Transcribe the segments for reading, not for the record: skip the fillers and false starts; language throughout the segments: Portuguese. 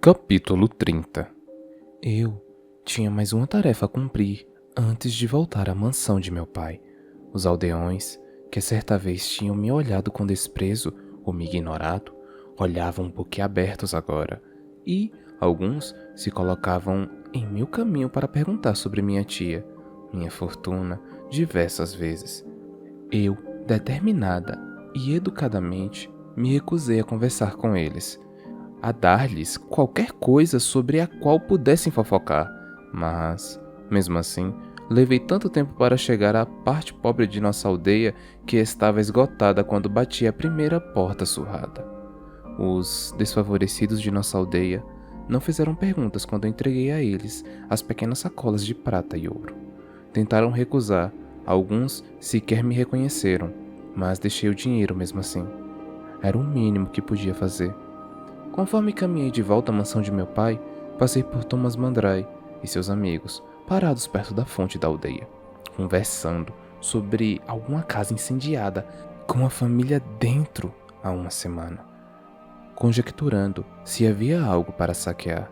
Capítulo 30. Eu tinha mais uma tarefa a cumprir antes de voltar à mansão de meu pai. Os aldeões, que certa vez tinham me olhado com desprezo ou me ignorado, olhavam boquiabertos agora, e alguns se colocavam em meu caminho para perguntar sobre minha tia, minha fortuna, diversas vezes. Eu, determinada e educadamente, me recusei a conversar com eles, a dar-lhes qualquer coisa sobre a qual pudessem fofocar, mas, mesmo assim, levei tanto tempo para chegar à parte pobre de nossa aldeia que estava esgotada quando bati a primeira porta surrada. Os desfavorecidos de nossa aldeia não fizeram perguntas quando entreguei a eles as pequenas sacolas de prata e ouro. Tentaram recusar, alguns sequer me reconheceram, mas deixei o dinheiro mesmo assim. Era o mínimo que podia fazer. Conforme caminhei de volta à mansão de meu pai, passei por Thomas Mandrai e seus amigos, parados perto da fonte da aldeia, conversando sobre alguma casa incendiada com a família dentro há uma semana, conjecturando se havia algo para saquear.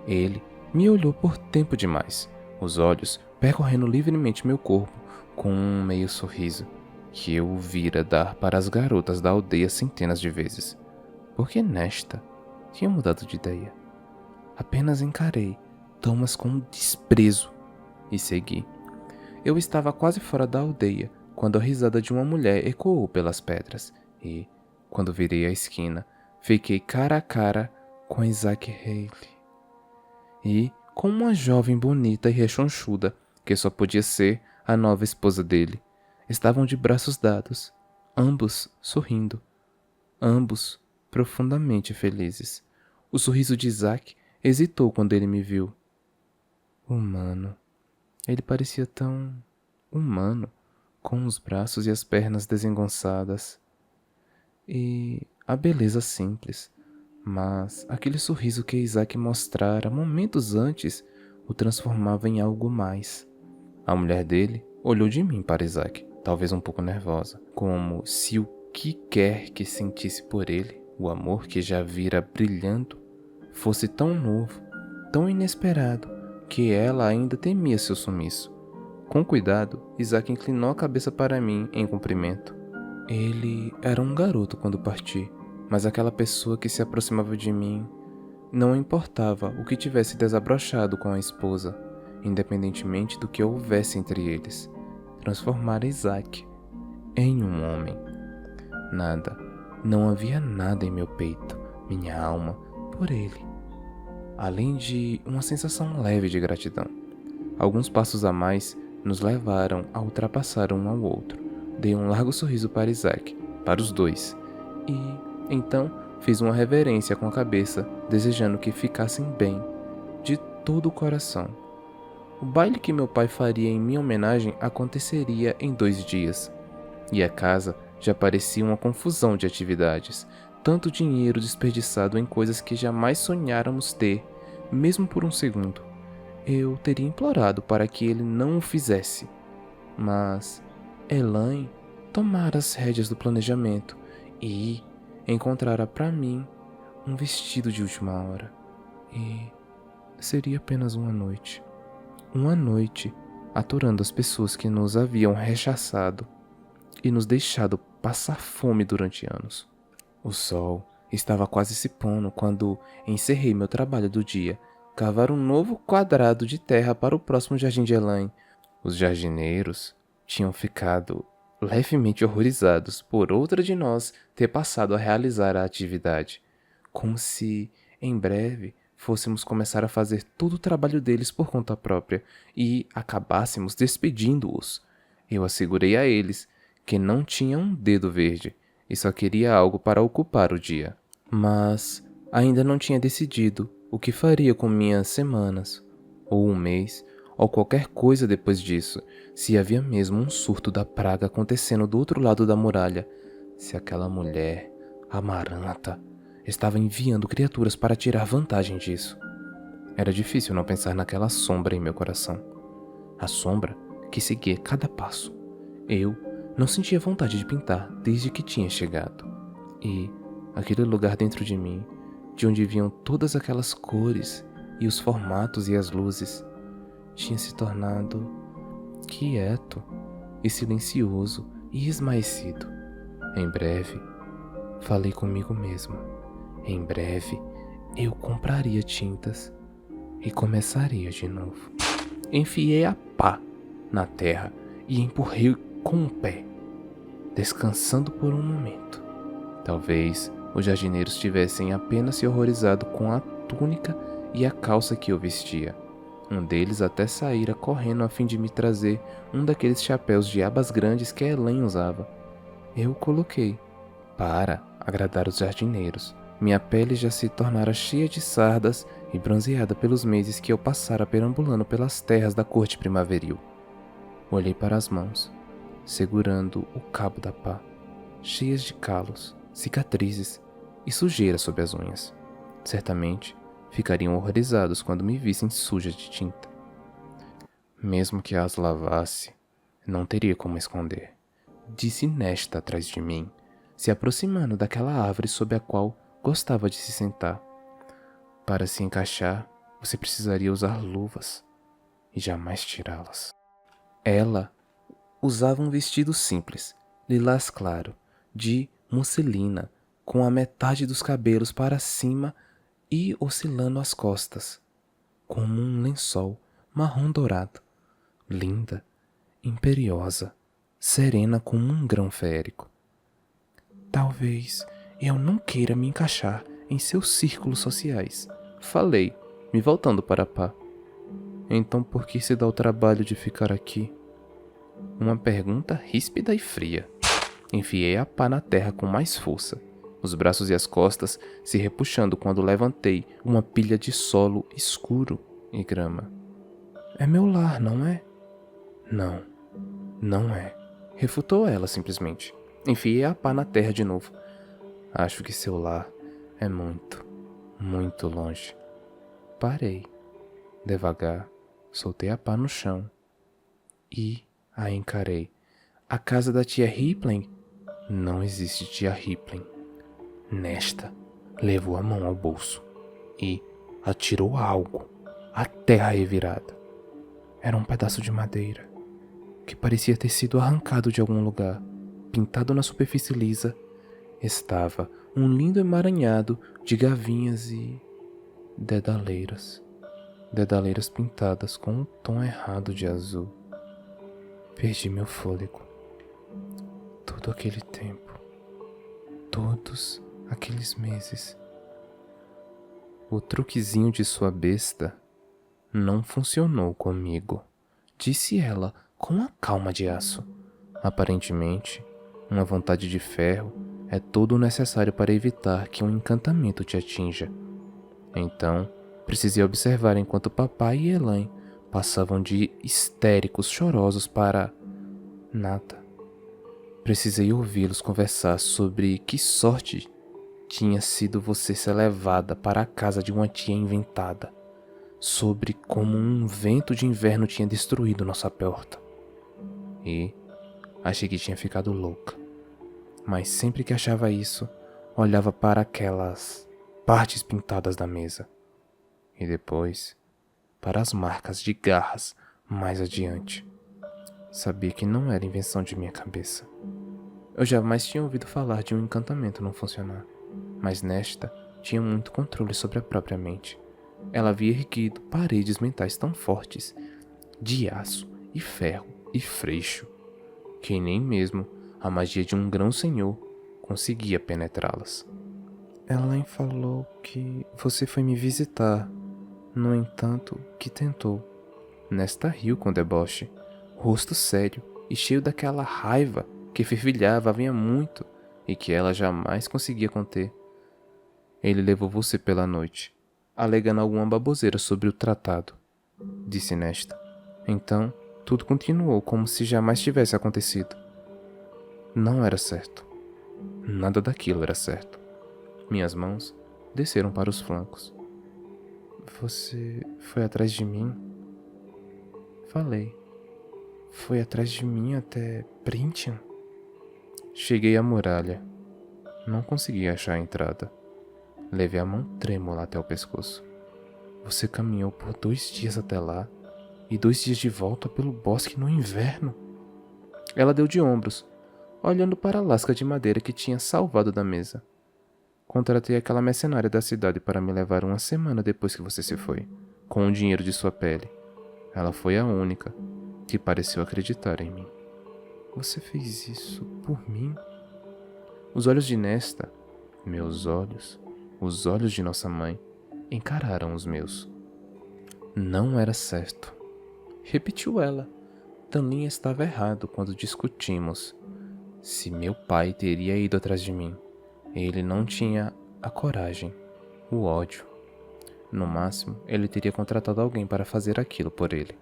Ele me olhou por tempo demais, os olhos percorrendo livremente meu corpo com um meio sorriso que eu o vira dar para as garotas da aldeia centenas de vezes. Porque nesta tinha mudado de ideia. Apenas encarei Thomas com desprezo e segui. Eu estava quase fora da aldeia quando a risada de uma mulher ecoou pelas pedras e, quando virei a esquina, fiquei cara a cara com Isaac Haley e com uma jovem bonita e rechonchuda que só podia ser a nova esposa dele. Estavam de braços dados, ambos sorrindo, ambos profundamente felizes. O sorriso de Isaac hesitou quando ele me viu. Humano. Ele parecia tão humano, com os braços e as pernas desengonçadas. E a beleza simples, mas aquele sorriso que Isaac mostrara momentos antes o transformava em algo mais. A mulher dele olhou de mim para Isaac, talvez um pouco nervosa, como se o que quer que sentisse por ele, o amor que já vira brilhando, fosse tão novo, tão inesperado, que ela ainda temia seu sumiço. Com cuidado, Isaac inclinou a cabeça para mim em cumprimento. Ele era um garoto quando parti, mas aquela pessoa que se aproximava de mim não importava o que tivesse desabrochado com a esposa, independentemente do que houvesse entre eles. Transformara Isaac em um homem. Nada, não havia nada em meu peito, minha alma, por ele, além de uma sensação leve de gratidão. Alguns passos a mais nos levaram a ultrapassar um ao outro. Dei um largo sorriso para Isaac, para os dois, e então fiz uma reverência com a cabeça, desejando que ficassem bem, de todo o coração. O baile que meu pai faria em minha homenagem aconteceria em 2 dias, e a casa já parecia uma confusão de atividades, tanto dinheiro desperdiçado em coisas que jamais sonháramos ter, mesmo por um segundo. Eu teria implorado para que ele não o fizesse, mas Elaine tomara as rédeas do planejamento e encontrara para mim um vestido de última hora. E seria apenas uma noite aturando as pessoas que nos haviam rechaçado e nos deixado passar fome durante anos. O sol estava quase se pondo quando encerrei meu trabalho do dia, cavar um novo quadrado de terra para o próximo jardim de Elaine. Os jardineiros tinham ficado levemente horrorizados por outra de nós ter passado a realizar a atividade, como se, em breve, fôssemos começar a fazer todo o trabalho deles por conta própria e acabássemos despedindo-os. Eu assegurei a eles que não tinha um dedo verde e só queria algo para ocupar o dia. Mas ainda não tinha decidido o que faria com minhas semanas, ou um mês, ou qualquer coisa depois disso, se havia mesmo um surto da praga acontecendo do outro lado da muralha, se aquela mulher, Amaranta, estava enviando criaturas para tirar vantagem disso. Era difícil não pensar naquela sombra em meu coração. A sombra que seguia cada passo. Eu não sentia vontade de pintar desde que tinha chegado. E aquele lugar dentro de mim de onde vinham todas aquelas cores e os formatos e as luzes, tinha se tornado quieto e silencioso e esmaecido. Em breve, falei comigo mesmo. Em breve, eu compraria tintas e começaria de novo. Enfiei a pá na terra e empurrei com o pé, descansando por um momento. Talvez os jardineiros tivessem apenas se horrorizado com a túnica e a calça que eu vestia. Um deles até saíra correndo a fim de me trazer um daqueles chapéus de abas grandes que a Elaine usava. Eu o coloquei para agradar os jardineiros. Minha pele já se tornara cheia de sardas e bronzeada pelos meses que eu passara perambulando pelas terras da corte primaveril. Olhei para as mãos, segurando o cabo da pá, cheias de calos, cicatrizes e sujeira sob as unhas. Certamente ficariam horrorizados quando me vissem suja de tinta. Mesmo que as lavasse, não teria como esconder, disse Nesta atrás de mim, se aproximando daquela árvore sob a qual gostava de se sentar. Para se encaixar, você precisaria usar luvas e jamais tirá-las. Ela usava um vestido simples, lilás claro, de musselina, com a metade dos cabelos para cima e oscilando as costas, como um lençol marrom dourado. Linda, imperiosa, serena como um grão férico. Talvez eu não queira me encaixar em seus círculos sociais, falei, me voltando para Pá. Então por que se dá o trabalho de ficar aqui? Uma pergunta ríspida e fria. Enfiei a pá na terra com mais força, os braços e as costas se repuxando quando levantei uma pilha de solo escuro e grama. É meu lar, não é? Não, não é, refutou ela simplesmente. Enfiei a pá na terra de novo. Acho que seu lar é muito, muito longe. Parei. Devagar, soltei a pá no chão e a encarei. A casa da tia Ripley? Não existe tia Ripley. Nesta, levou a mão ao bolso e atirou algo, a terra revirada. Era um pedaço de madeira, que parecia ter sido arrancado de algum lugar. Pintado na superfície lisa, estava um lindo emaranhado de gavinhas e dedaleiras. Dedaleiras pintadas com um tom errado de azul. Perdi meu fôlego. Todo aquele tempo. Todos aqueles meses. O truquezinho de sua besta não funcionou comigo, disse ela com a calma de aço. Aparentemente, uma vontade de ferro é todo o necessário para evitar que um encantamento te atinja. Então, precisei observar enquanto papai e Elaine passavam de histéricos chorosos para nada. Precisei ouvi-los conversar sobre que sorte tinha sido você ser levada para a casa de uma tia inventada, sobre como um vento de inverno tinha destruído nossa porta. E achei que tinha ficado louca, mas sempre que achava isso, olhava para aquelas partes pintadas da mesa, e depois para as marcas de garras mais adiante. Sabia que não era invenção de minha cabeça. Eu jamais tinha ouvido falar de um encantamento não funcionar, mas Nesta tinha muito controle sobre a própria mente. Ela havia erguido paredes mentais tão fortes, de aço e ferro e freixo, que nem mesmo a magia de um grão-senhor conseguia penetrá-las. Elaine falou que você foi me visitar, no entanto, que tentou. Nesta riu com deboche, rosto sério e cheio daquela raiva que fervilhava havia muito e que ela jamais conseguia conter. Ele levou você pela noite, alegando alguma baboseira sobre o tratado, disse Nesta. Então, tudo continuou como se jamais tivesse acontecido. Não era certo. Nada daquilo era certo. Minhas mãos desceram para os flancos. Você foi atrás de mim? Falei. Foi atrás de mim até Printian? Cheguei à muralha. Não consegui achar a entrada. Levei a mão trêmula até o pescoço. Você caminhou por 2 dias até lá e 2 dias de volta pelo bosque no inverno? Ela deu de ombros, olhando para a lasca de madeira que tinha salvado da mesa. Contratei aquela mercenária da cidade para me levar 1 semana depois que você se foi, com o dinheiro de sua pele. Ela foi a única que pareceu acreditar em mim. Você fez isso por mim? Os olhos de Nesta, meus olhos, os olhos de nossa mãe, encararam os meus. Não era certo. Repetiu ela. Tanlin estava errado quando discutimos se meu pai teria ido atrás de mim. Ele não tinha a coragem, o ódio. No máximo, ele teria contratado alguém para fazer aquilo por ele.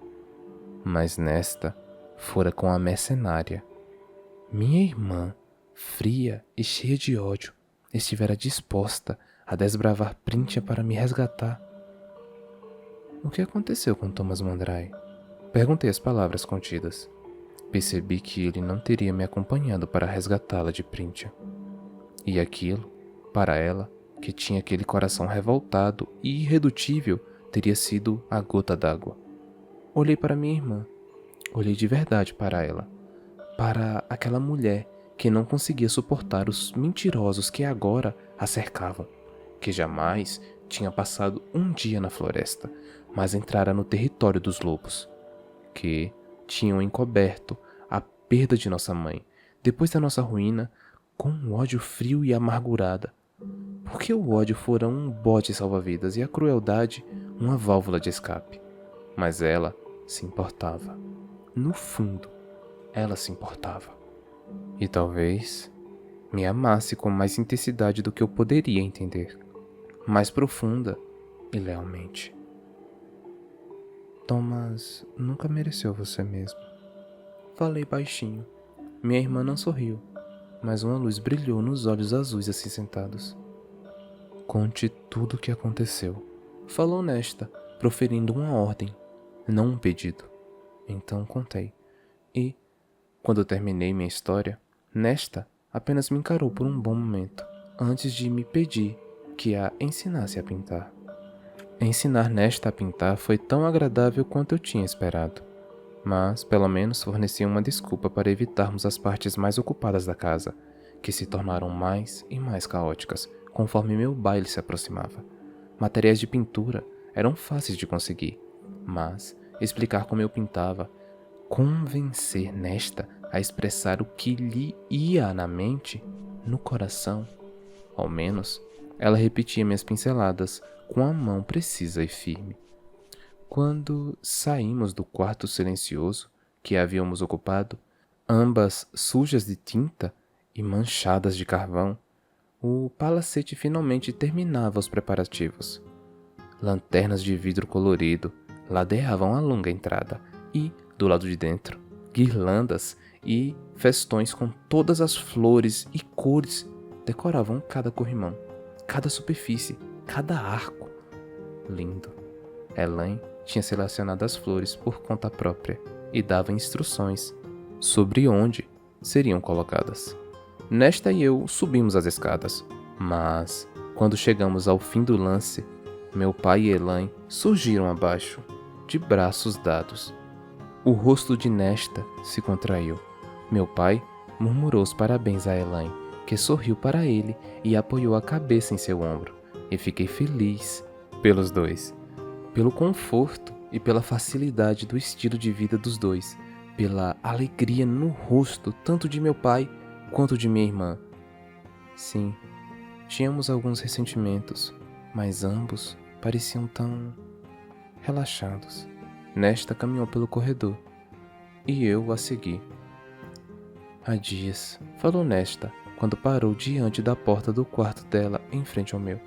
Mas Nesta fora com a mercenária. Minha irmã, fria e cheia de ódio, estivera disposta a desbravar Printia para me resgatar. O que aconteceu com Thomas Mandrai? Perguntei as palavras contidas. Percebi que ele não teria me acompanhado para resgatá-la de Printia. E aquilo, para ela, que tinha aquele coração revoltado e irredutível, teria sido a gota d'água. Olhei para minha irmã. Olhei de verdade para ela. Para aquela mulher que não conseguia suportar os mentirosos que agora a cercavam, que jamais tinha passado um dia na floresta, mas entrara no território dos lobos, que tinham encoberto a perda de nossa mãe, depois da nossa ruína, com um ódio frio e amargurada. Porque o ódio fora um bote salva-vidas e a crueldade uma válvula de escape. Mas ela se importava. No fundo, ela se importava. E talvez me amasse com mais intensidade do que eu poderia entender. Mais profunda e lealmente. Thomas nunca mereceu você mesmo. Falei baixinho. Minha irmã não sorriu, mas uma luz brilhou nos olhos azuis acinzentados. Conte tudo o que aconteceu. Falou Nesta, proferindo uma ordem, não um pedido. Então contei. E, quando terminei minha história, Nesta apenas me encarou por um bom momento, antes de me pedir que a ensinasse a pintar. Ensinar Nesta a pintar foi tão agradável quanto eu tinha esperado, mas pelo menos fornecia uma desculpa para evitarmos as partes mais ocupadas da casa, que se tornaram mais e mais caóticas conforme meu baile se aproximava. Materiais de pintura eram fáceis de conseguir, mas explicar como eu pintava, convencer Nesta a expressar o que lhe ia na mente, no coração. Ao menos, ela repetia minhas pinceladas com a mão precisa e firme. Quando saímos do quarto silencioso que havíamos ocupado, ambas sujas de tinta e manchadas de carvão, o palacete finalmente terminava os preparativos. Lanternas de vidro colorido ladeavam a longa entrada e, do lado de dentro, guirlandas e festões com todas as flores e cores decoravam cada corrimão, cada superfície, cada arco. Lindo. Elaine tinha selecionado as flores por conta própria e dava instruções sobre onde seriam colocadas. Nesta e eu subimos as escadas, mas, quando chegamos ao fim do lance, meu pai e Elaine surgiram abaixo, de braços dados. O rosto de Nesta se contraiu. Meu pai murmurou os parabéns a Elaine, que sorriu para ele e apoiou a cabeça em seu ombro, e fiquei feliz pelos dois, pelo conforto e pela facilidade do estilo de vida dos dois, pela alegria no rosto tanto de meu pai quanto de minha irmã. Sim, tínhamos alguns ressentimentos, mas ambos pareciam tão relaxados. Nesta caminhou pelo corredor, e eu a segui. Há dias, falou Nesta, quando parou diante da porta do quarto dela em frente ao meu,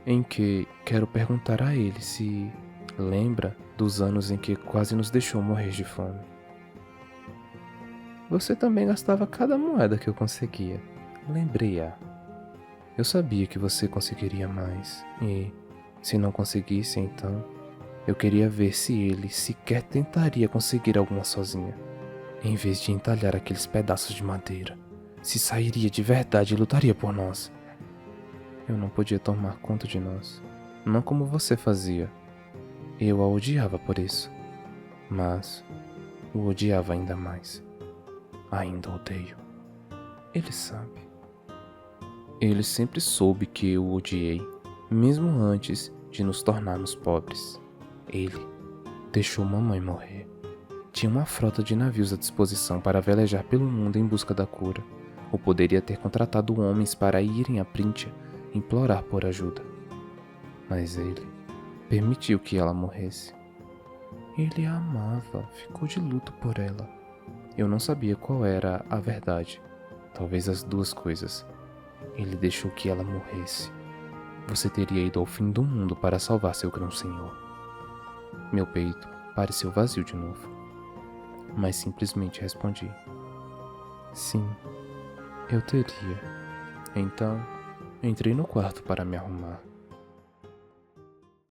em que quero perguntar a ele se lembra dos anos em que quase nos deixou morrer de fome. Você também gastava cada moeda que eu conseguia. Lembrei-a. Eu sabia que você conseguiria mais, e, se não conseguisse, então, eu queria ver se ele sequer tentaria conseguir alguma sozinha, em vez de entalhar aqueles pedaços de madeira. Se sairia de verdade e lutaria por nós. Eu não podia tomar conta de nós, não como você fazia. Eu a odiava por isso, mas o odiava ainda mais. Ainda odeio. Ele sabe. Ele sempre soube que eu o odiei, mesmo antes de nos tornarmos pobres. Ele deixou mamãe morrer. Tinha uma frota de navios à disposição para velejar pelo mundo em busca da cura, ou poderia ter contratado homens para irem a Príntia implorar por ajuda. Mas ele permitiu que ela morresse. Ele a amava, ficou de luto por ela. Eu não sabia qual era a verdade, talvez as duas coisas. Ele deixou que ela morresse. Você teria ido ao fim do mundo para salvar seu grão-senhor. Meu peito pareceu vazio de novo, mas simplesmente respondi: sim, eu teria. Então, entrei no quarto para me arrumar.